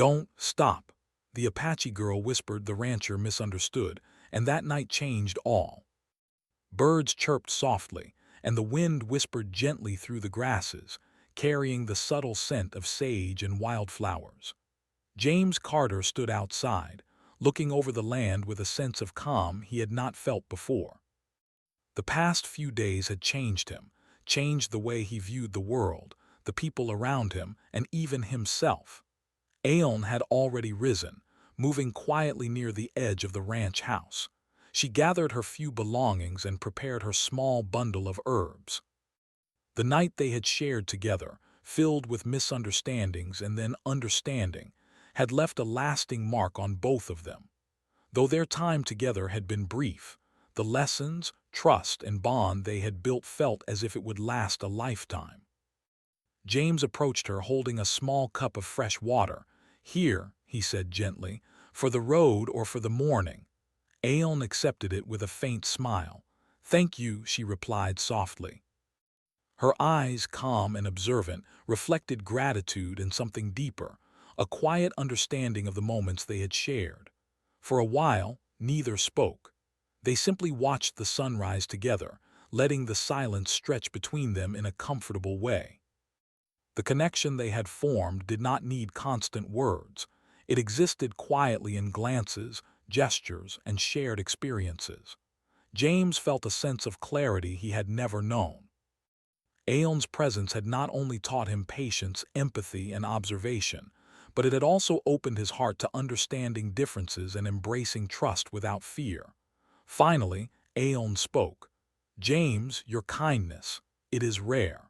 "Don't stop," the Apache girl whispered. The rancher misunderstood, and that night changed all. Birds chirped softly, and the wind whispered gently through the grasses, carrying the subtle scent of sage and wildflowers. James Carter stood outside, looking over the land with a sense of calm he had not felt before. The past few days had changed him, changed the way he viewed the world, the people around him, and even himself. Aeon had already risen, moving quietly near the edge of the ranch house. She gathered her few belongings and prepared her small bundle of herbs. The night they had shared together, filled with misunderstandings and then understanding, had left a lasting mark on both of them. Though their time together had been brief, the lessons, trust, and bond they had built felt as if it would last a lifetime. James approached her holding a small cup of fresh water. "Here," he said gently, "for the road or for the morning." Aeon accepted it with a faint smile. "Thank you," she replied softly. Her eyes, calm and observant, reflected gratitude and something deeper, a quiet understanding of the moments they had shared. For a while, neither spoke. They simply watched the sunrise together, letting the silence stretch between them in a comfortable way. The connection they had formed did not need constant words. It existed quietly in glances, gestures, and shared experiences. James felt a sense of clarity he had never known. Aeon's presence had not only taught him patience, empathy, and observation, but it had also opened his heart to understanding differences and embracing trust without fear. Finally, Aeon spoke. "James, your kindness, it is rare.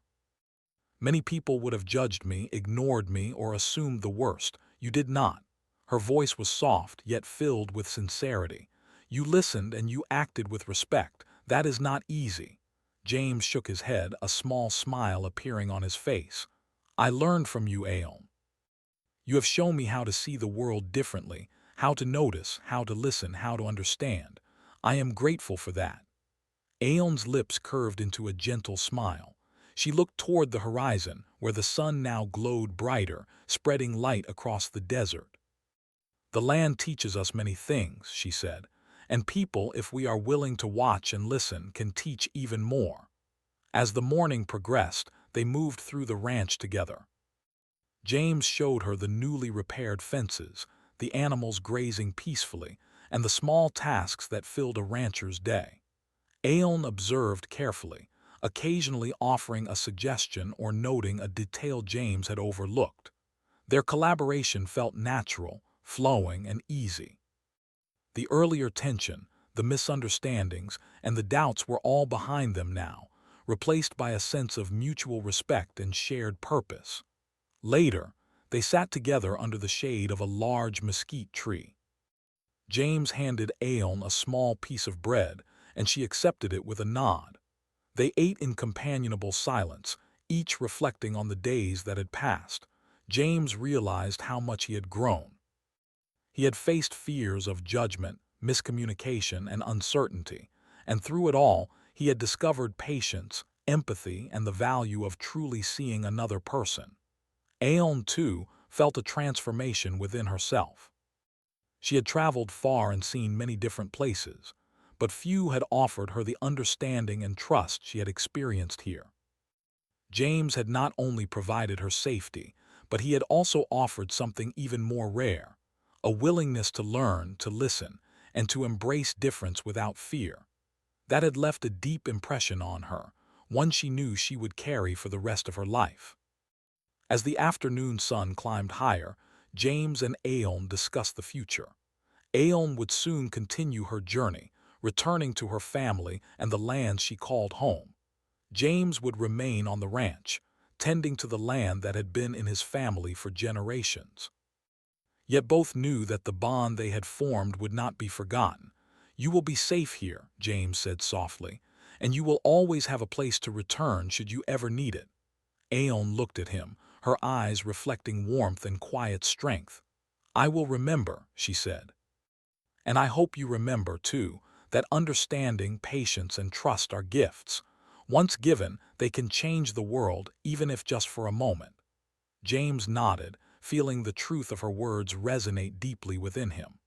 Many people would have judged me, ignored me, or assumed the worst. You did not." Her voice was soft, yet filled with sincerity. "You listened and you acted with respect. That is not easy." James shook his head, a small smile appearing on his face. "I learned from you, Aeon. You have shown me how to see the world differently, how to notice, how to listen, how to understand. I am grateful for that." Aeon's lips curved into a gentle smile. She looked toward the horizon, where the sun now glowed brighter, spreading light across the desert. "The land teaches us many things," she said, "and people, if we are willing to watch and listen, can teach even more." As the morning progressed, they moved through the ranch together. James showed her the newly repaired fences, the animals grazing peacefully, and the small tasks that filled a rancher's day. Aeon observed carefully, occasionally offering a suggestion or noting a detail James had overlooked. Their collaboration felt natural, flowing, and easy. The earlier tension, the misunderstandings, and the doubts were all behind them now, replaced by a sense of mutual respect and shared purpose. Later, they sat together under the shade of a large mesquite tree. James handed Aeon a small piece of bread, and she accepted it with a nod. They ate in companionable silence, each reflecting on the days that had passed. James realized how much he had grown. He had faced fears of judgment, miscommunication, and uncertainty, and through it all, he had discovered patience, empathy, and the value of truly seeing another person. Aeon, too, felt a transformation within herself. She had traveled far and seen many different places, but few had offered her the understanding and trust she had experienced here. James had not only provided her safety, but he had also offered something even more rare, a willingness to learn, to listen, and to embrace difference without fear. That had left a deep impression on her, one she knew she would carry for the rest of her life. As the afternoon sun climbed higher, James and Aeon discussed the future. Aeon would soon continue her journey, returning to her family and the land she called home. James would remain on the ranch, tending to the land that had been in his family for generations. Yet both knew that the bond they had formed would not be forgotten. "You will be safe here," James said softly, "and you will always have a place to return should you ever need it." Aeon looked at him, her eyes reflecting warmth and quiet strength. "I will remember," she said. "And I hope you remember, too, that understanding, patience, and trust are gifts. Once given, they can change the world, even if just for a moment." James nodded, feeling the truth of her words resonate deeply within him.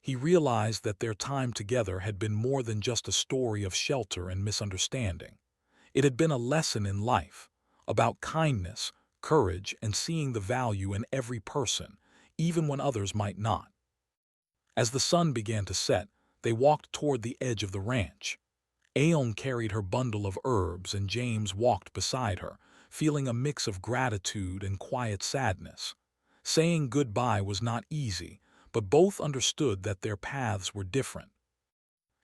He realized that their time together had been more than just a story of shelter and misunderstanding. It had been a lesson in life, about kindness, courage, and seeing the value in every person, even when others might not. As the sun began to set, they walked toward the edge of the ranch. Aeon carried her bundle of herbs and James walked beside her, feeling a mix of gratitude and quiet sadness. Saying goodbye was not easy, but both understood that their paths were different.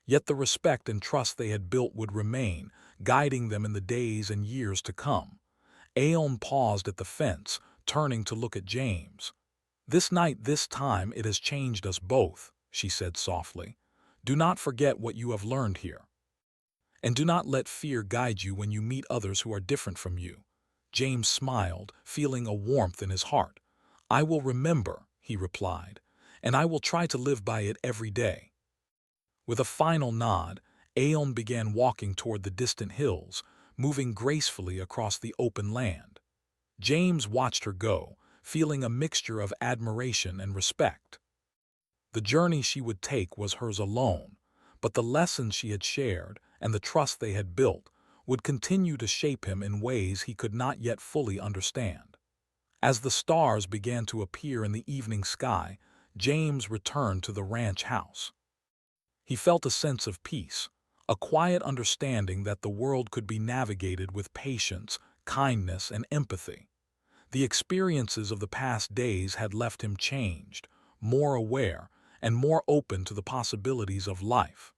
Yet the respect and trust they had built would remain, guiding them in the days and years to come. Aeon paused at the fence, turning to look at James. "This night, this time, it has changed us both," she said softly. "Do not forget what you have learned here. And do not let fear guide you when you meet others who are different from you." James smiled, feeling a warmth in his heart. "I will remember," he replied, "and I will try to live by it every day." With a final nod, Aeon began walking toward the distant hills, moving gracefully across the open land. James watched her go, feeling a mixture of admiration and respect. The journey she would take was hers alone, but the lessons she had shared and the trust they had built would continue to shape him in ways he could not yet fully understand. As the stars began to appear in the evening sky, James returned to the ranch house. He felt a sense of peace, a quiet understanding that the world could be navigated with patience, kindness, and empathy. The experiences of the past days had left him changed, more aware, and more open to the possibilities of life.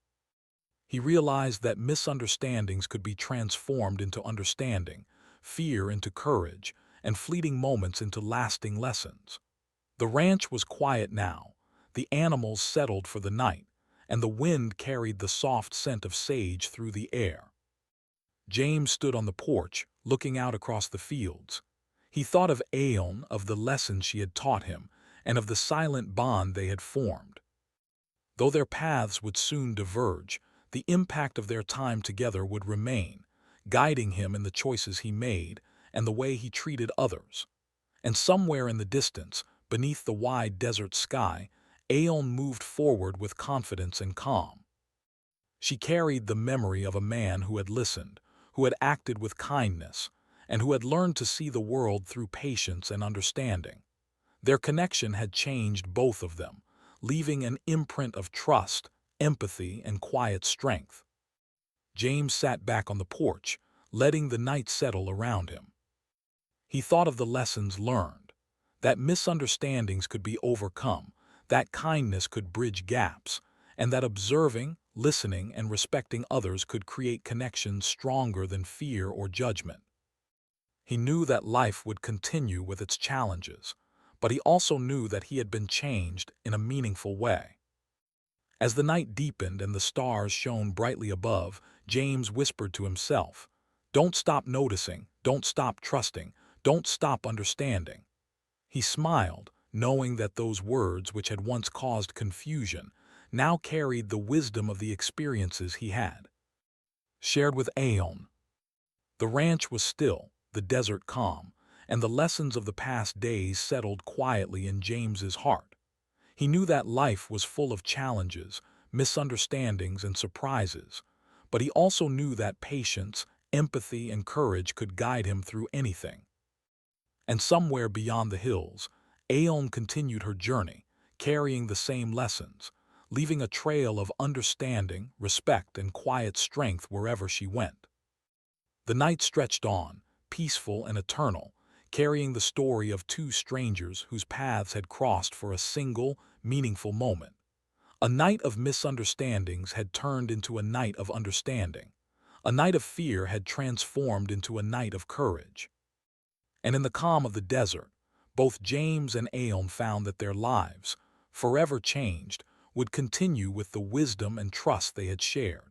He realized that misunderstandings could be transformed into understanding, fear into courage, and fleeting moments into lasting lessons. The ranch was quiet now, the animals settled for the night, and the wind carried the soft scent of sage through the air. James stood on the porch, looking out across the fields. He thought of Aeon, of the lessons she had taught him, and of the silent bond they had formed. Though their paths would soon diverge, the impact of their time together would remain, guiding him in the choices he made and the way he treated others. And somewhere in the distance, beneath the wide desert sky, Aeon moved forward with confidence and calm. She carried the memory of a man who had listened, who had acted with kindness, and who had learned to see the world through patience and understanding. Their connection had changed both of them, leaving an imprint of trust, empathy, and quiet strength. James sat back on the porch, letting the night settle around him. He thought of the lessons learned, that misunderstandings could be overcome, that kindness could bridge gaps, and that observing, listening, and respecting others could create connections stronger than fear or judgment. He knew that life would continue with its challenges, but he also knew that he had been changed in a meaningful way. As the night deepened and the stars shone brightly above, James whispered to himself, "Don't stop noticing, don't stop trusting, don't stop understanding." He smiled, knowing that those words which had once caused confusion now carried the wisdom of the experiences he had shared with Aeon. The ranch was still, the desert calm, and the lessons of the past days settled quietly in James's heart. He knew that life was full of challenges, misunderstandings, and surprises, but he also knew that patience, empathy, and courage could guide him through anything. And somewhere beyond the hills, Aeon continued her journey, carrying the same lessons, leaving a trail of understanding, respect, and quiet strength wherever she went. The night stretched on, peaceful and eternal, carrying the story of two strangers whose paths had crossed for a single, meaningful moment. A night of misunderstandings had turned into a night of understanding. A night of fear had transformed into a night of courage. And in the calm of the desert, both James and Aeon found that their lives, forever changed, would continue with the wisdom and trust they had shared.